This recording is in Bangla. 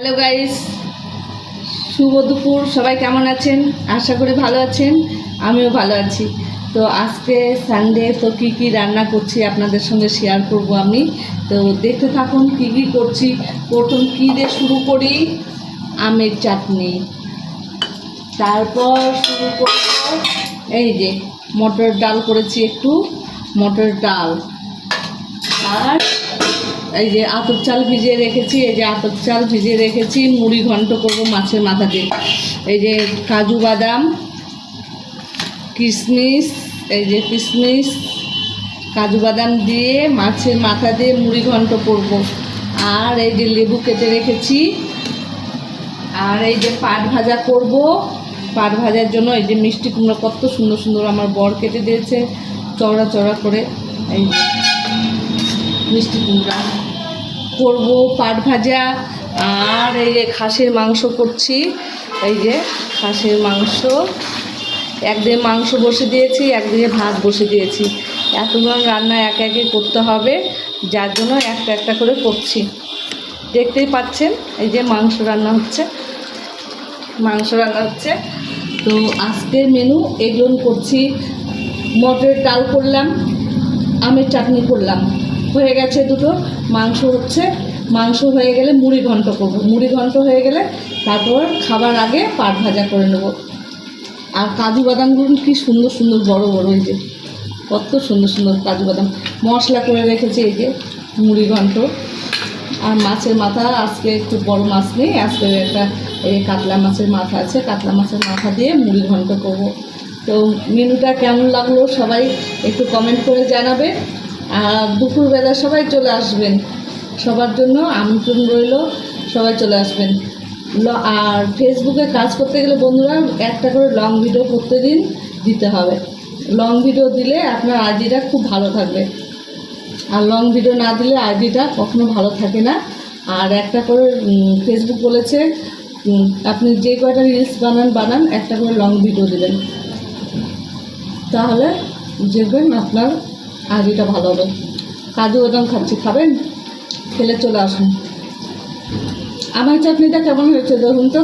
হ্যালো গাইস, শুভ দুপুর। সবাই কেমন আছেন? আশা করি ভালো আছেন, আমিও ভালো আছি। তো আজকে সানডে, তো কি কি রান্না করছি আপনাদের সঙ্গে শেয়ার করব আমি। তো দেখতে থাকুন কি কি করছি। প্রথম কী দিয়ে শুরু করি? আমের চাটনি। তারপর শুরু করব এই যে মটর ডাল করেছি, একটু মটর ডাল। আর এই যে আতপ চাল ভিজিয়ে রেখেছি, মুড়ি ঘন্ট করব মাছের মাথা দিয়ে। এই যে কাজু বাদাম, কিশমিশ, কাজু বাদাম দিয়ে মাছের মাথা দিয়ে মুড়ি ঘন্ট করব। আর এই যে লেবু কেটে রেখেছি। আর এই যে পাট ভাজা করব। পাট ভাজার জন্য এই যে মিষ্টি কুমড়ো কত সুন্দর সুন্দর আমার বর কেটে দিয়েছে চওড়া চওড়া করে। এই মিষ্টি কুমড়া করব, পাট ভাজা। আর এই যে খাসির মাংস করছি। এই যে খাসির মাংস, একদিকে মাংস বসে দিয়েছি, একদিকে ভাত বসে দিয়েছি। এতগুলো রান্না একে একে করতে হবে, যার জন্য একটা একটা করে করছি। দেখতেই পাচ্ছেন এই যে মাংস রান্না হচ্ছে। তো আজকের মেনু এগুলো করছি। মটরের ডাল করলাম, আমের চাটনি করলাম, হয়ে গেছে দুটো। মাংস হচ্ছে, মাংস হয়ে গেলে মুড়ি ঘন্ট করব। মুড়ি ঘন্ট হয়ে গেলে তারপর খাবার আগে পাট ভাজা করে নেব। আর কাজু বাদামগুলো কি সুন্দর সুন্দর বড় বড়, এই যে কত সুন্দর সুন্দর কাজু বাদাম মশলা করে রেখেছি। এই যে মুড়ি ঘন্ট। আর মাছের মাথা, আজকে একটু বড় মাছ নেই, আজকে একটা এই কাতলা মাছের মাথা আছে, কাতলা মাছের মাথা দিয়ে মুড়ি ঘন্ট করব। তো মেনুটা কেমন লাগলো সবাই একটু কমেন্ট করে জানাবে। আর দুপুরবেলা সবাই চলে আসবেন, সবার জন্য আমন্ত্রণ রইল, সবাই চলে আসবেন। আর ফেসবুকে কাজ করতে গেলে বন্ধুরা একটা করে লং ভিডিও প্রত্যেকদিন দিতে হবে। লং ভিডিও দিলে আপনার আইডিটা খুব ভালো থাকবে, আর লং ভিডিও না দিলে আইডিটা কখনো ভালো থাকে না। আর একটা করে ফেসবুক বলেছে আপনি যে কয়টা রিলস বানান একটা করে লং ভিডিও দেবেন, তাহলে দেখবেন আপনার আইডিটা ভালো হবে। কাজু বাদাম খাচ্ছি, খাবেন? খেলে চলে আসুন। আমার চাটনিটা কেমন হয়েছে দেখুন তো।